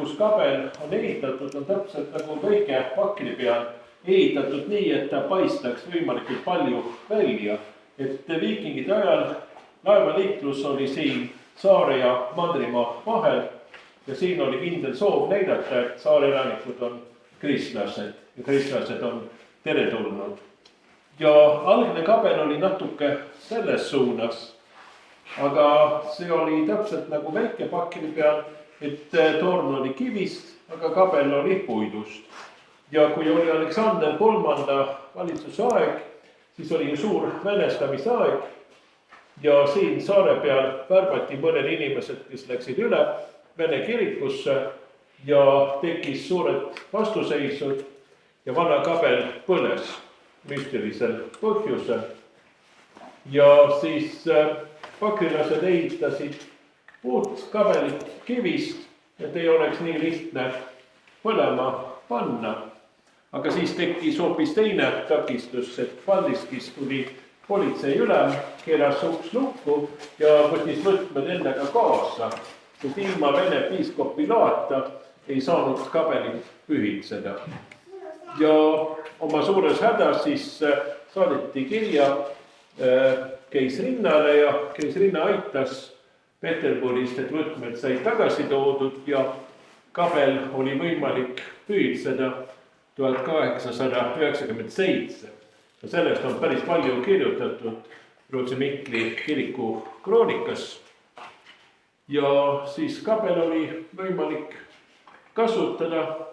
kus kabel on ehitatud, on täpselt nagu väike pakri peal ehitatud nii, et ta paistaks võimalikult palju välja. Et viikingide ajal laevaliiklus oli siin saare ja mandrimaa vahel ja siin oli kindel soov näidata, et saare elanikud on kristlased ja kristlased on teretulnud. Ja algne kabel oli natuke selles suunas, aga see oli täpselt nagu väike pakri peal, et torn oli kivist, aga kabel oli puidust. Ja kui oli Aleksander III valitsuse aeg, siis oli ju suur venestamise aeg ja siin saare peal värbati mõned inimesed, kes läksid üle Vene kirikusse ja tekkis suured vastuseisud ja vana kabel põles müstilisel põhjusel. Ja siis pakrilased ehitasid uut kabelit kivist, et ei oleks nii lihtne põlema panna. Aga siis tekkis hoopis teine takistus, et Paldiskis tuli politsei ülem, keeras uks lukku ja võttis võtmed endaga kaasa. Sest ilma Vene piiskopi loata ei saanud kabelit pühitseda. Ja oma suures hädas siis saadeti kirja keisrinnale ja keisrinna aitas Peterburist, et võtmed said tagasi toodud ja kabel oli võimalik pühitseda 1897. Ja sellest on päris palju kirjutatud Rootsi Mikli kiriku kroonikas. Ja siis kabel oli võimalik kasutada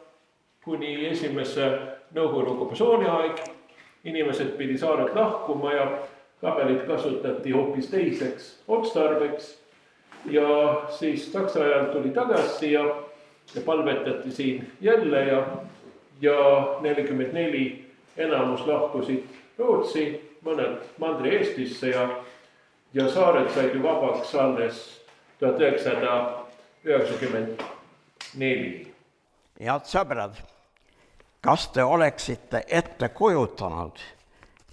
kuni esimese Nõukogude okupatsiooni aeg. Inimesed pidi saaret lahkuma ja kabelit kasutati hoopis teiseks otstarbeks. Ja siis Saksa ajal tuli tagasi ja palvetati siin jälle ja 44 enamus lahkusid Rootsi, mõned Mandri Eestisse ja saared said ju vabaks alles 1994. Head sõbrad, kas te oleksite ette kujutanud,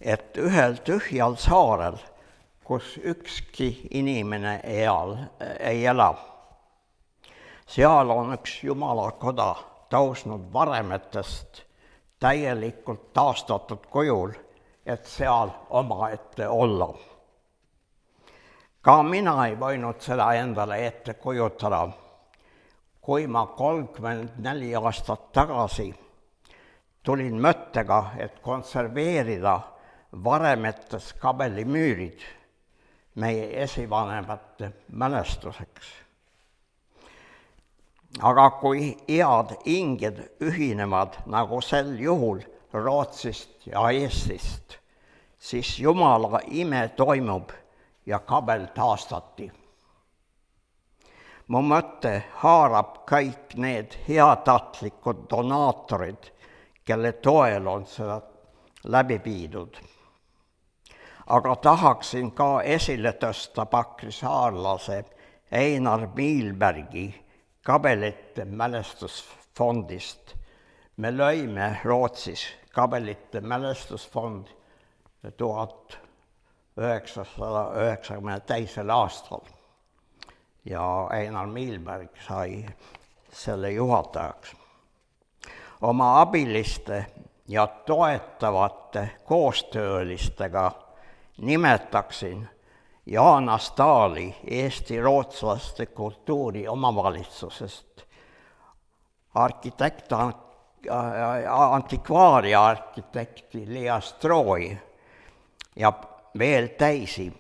et ühel tühjal saarel, kus ükski inimene ei ela, seal on üks jumalakoda tõusnud varemetest täielikult taastatud kujul, et seal omaette olla. Ka mina ei võinud seda endale ette kujutada, kui ma 34 aastat tagasi tulin mõttega, et konserveerida varemetes kabelimüürid meie esivanemate mälestuseks. Aga kui head hinged ühinevad nagu sel juhul Rootsist ja Eestist, siis Jumala ime toimub ja kabel taastati. Mu mõte haarab kõik need heatahtlikud donaatorid, kelle toel on seda läbi viidud. Aga tahaksin ka esile tõsta pakrisaarlase Einar Miilbergi kabelite mälestusfondist. Me lõime Rootsis kabelite mälestusfond 1992. aastal ja Einar Miilberg sai selle juhatajaks. Oma abiliste ja toetavate koostöölistega nimetaksin Jaan Astali Eesti-rootslaste kultuuri omavalitsusest, antikvaaria arhitekti Lea Stroi ja veel teisi.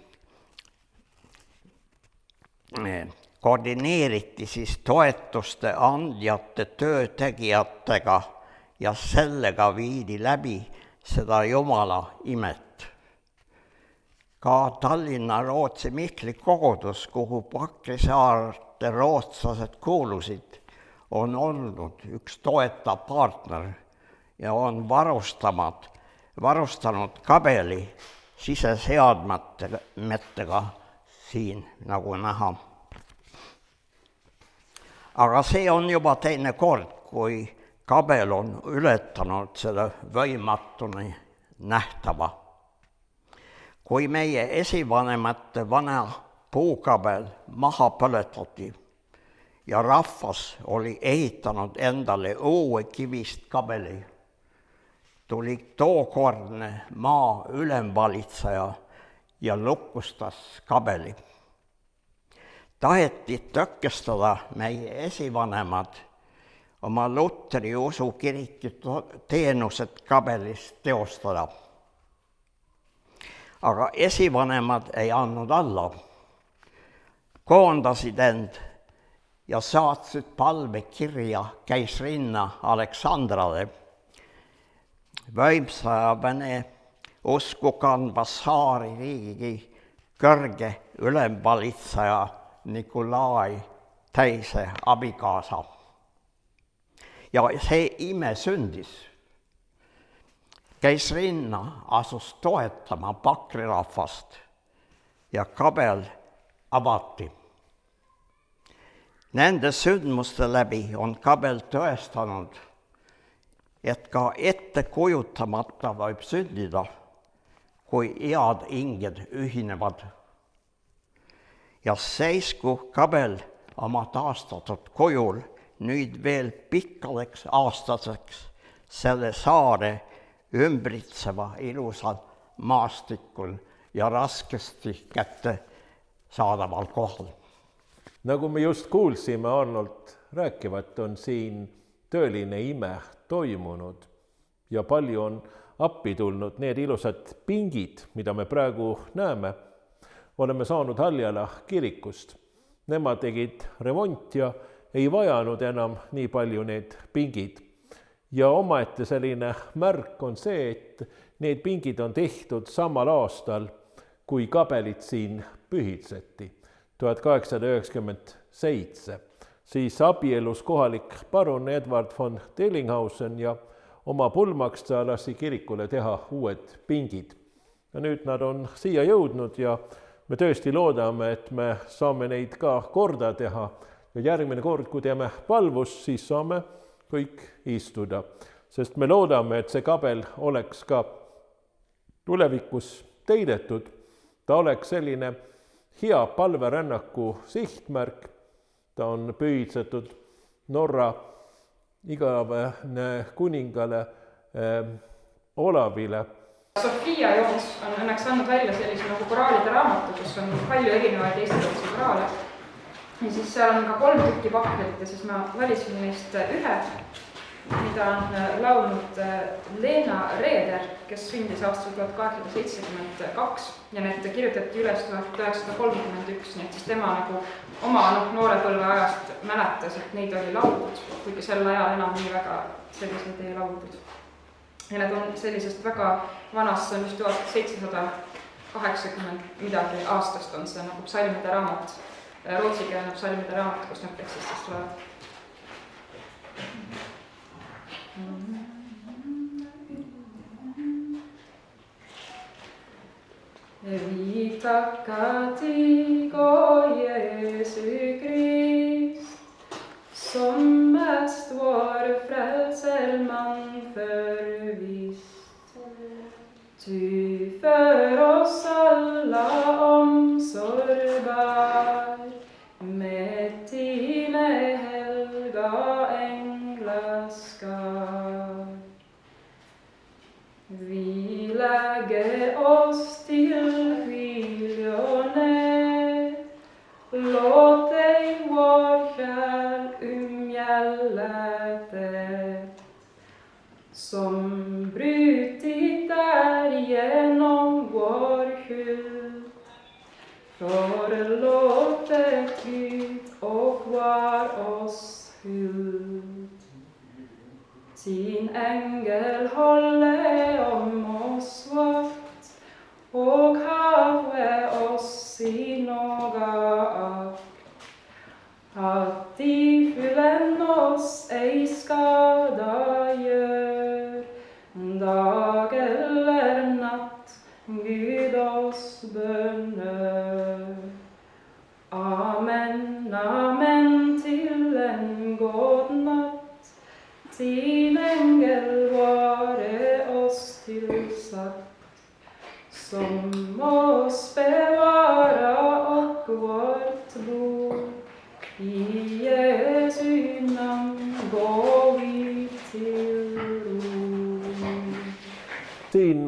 Koordineeriti siis toetuste andjate töötegijatega ja sellega viidi läbi seda Jumala imet. Ka Tallinna Rootsi Mikli kogudus, kuhu Pakrisaarte rootslased kuulusid, on olnud üks toetav partner ja on varustanud kabeli siseseadmetega siin, nagu näha. Aga see on juba teine kord, kui kabel on ületanud selle võimatuni nähtava. Kui meie esivanemate vana puukabel maha põletati ja rahvas oli ehitanud endale uue kivist kabeli. Tuli tookordne maa ülemvalitseja ja lukustas kabeli. Taheti tõkestada meie esivanemad oma Luteri usu kiriku teenused kabelis teostada. Aga esivanemad ei andnud alla. Koondasid end ja saatsid palvekirja keisrinna Aleksandrale, võimsa ja Vene usku kandva saari riigi kõrge ülemvalitseja Nikolai teise abikaasa. Ja see ime sündis. Keisrinna asus toetama pakrirahvast ja kabel avati. Nende sündmuste läbi on kabel tõestanud, et ka ette kujutamata võib sündida, kui head inged ühinevad. Ja seisku kabel oma taastatud kujul nüüd veel pikkadeks aastaseks selle saare ümbritseva ilusal maastikul ja raskesti kätte saadaval kohal. Nagu me just kuulsime Arnold rääkivat, on siin tõeline ime toimunud ja palju on appi tulnud need ilusad pingid, mida me praegu näeme. Oleme saanud Haljala kirikust. Nemad tegid remont ja ei vajanud enam nii palju need pingid. Ja omaette selline märk on see, et need pingid on tehtud samal aastal, kui kabelit siin pühitseti. 1897. Siis abielus kohalik parun Edward von Dellinghausen ja oma pulmaks ta lasi kirikule teha uued pingid. Ja nüüd nad on siia jõudnud ja me tõesti loodame, et me saame neid ka korda teha. Ja järgmine kord, kui teeme palvust, siis saame kõik istuda. Sest me loodame, et see kabel oleks ka tulevikus täidetud. Ta oleks selline hea palverännaku sihtmärk. Ta on pühitsetud Norra igavene kuningale Olavile. Sofia Joons on õnneks andnud välja sellise nagu koraalide raamatu, kus on palju erinevaid eestikeelseid koraale. Ja siis seal on ka 3 tükki pakkelit ja siis ma valitsin neist ühe, mida on laulnud Leena Reeder, kes sündis aastal 1872 ja need kirjutati üles 1931, nii et siis tema nagu oma noorepõlve ajast mäletas, et neid oli lauldud, kuigi sel ajal enam nii väga selliseid ei lauldud. Ja need on sellisest väga vanast, see on just 1780 midagi aastast on see nagu psalmide raamat, rootsikeelne psalmide raamat, kus need tekstist tulevad. Vi tackar dig, o Jesu Krist, som mest vår frälserman förvist. Du för oss alla omsorgbar, med dine helga änglaskar. Vi lägger oss till skiljonär, låt dig vår själ umgällete, som brutit genom vår skyld. Förlåtet Gud och var oss huld. Sin ängel håller om oss vakt och have oss i någa akt. Att de fyllen oss ej skada gör, dag eller natt Gud oss bönner. Amen, amen till en god natt. Din ängel vare oss tillsatt, som oss bevara och vårt bo i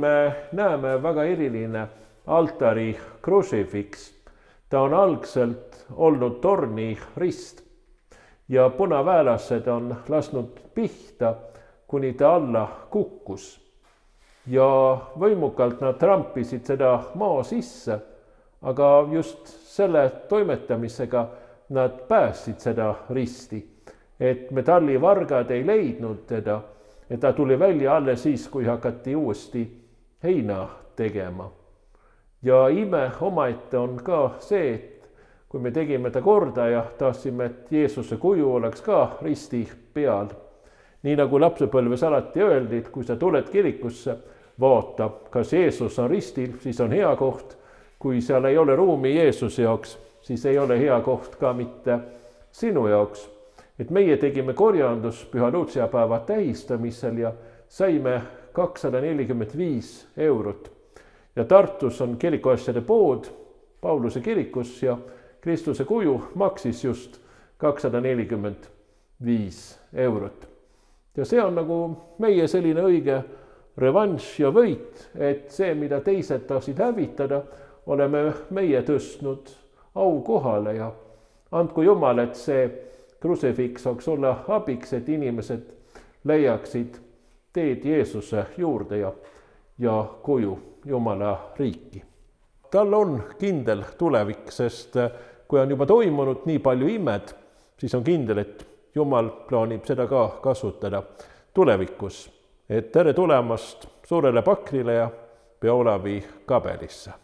me näeme väga eriline altari krusifiks. Ta on algselt olnud torni rist ja punaväelased on lasknud pihta, kuni ta alla kukkus. Ja võimukalt nad trampisid seda maa sisse, aga just selle toimetamisega nad päästsid seda risti, et metallivargad ei leidnud teda, et ta tuli välja alles siis, kui hakati uuesti heina tegema. Ja ime omaette on ka see, et kui me tegime ta korda ja tahtsime, et Jeesuse kuju oleks ka risti peal, nii nagu lapsepõlves alati öeldi, et kui sa tuled kirikusse, vaata, kas Jeesus on ristil, siis on hea koht. Kui seal ei ole ruumi Jeesuse jaoks, siis ei ole hea koht ka mitte sinu jaoks. Et meie tegime korjandus Püha Luutsia päeva tähistamisel ja saime 245 eurot. Ja Tartus on kirikuasjade pood Pauluse kirikus ja Kristuse kuju maksis just 245 eurot. Ja see on nagu meie selline õige revanš ja võit, et see, mida teised tahtsid hävitada, oleme meie tõstnud au kohale ja andku Jumal, et see krusifiks saaks olla abiks, et inimesed leiaksid teed Jeesuse juurde ja koju Jumala riiki. Tal on kindel tulevik, sest kui on juba toimunud nii palju imed, siis on kindel, et Jumal plaanib seda ka kasutada tulevikus. Et tere tulemast Suurele Pakrile ja Pea Olavi Kabelisse.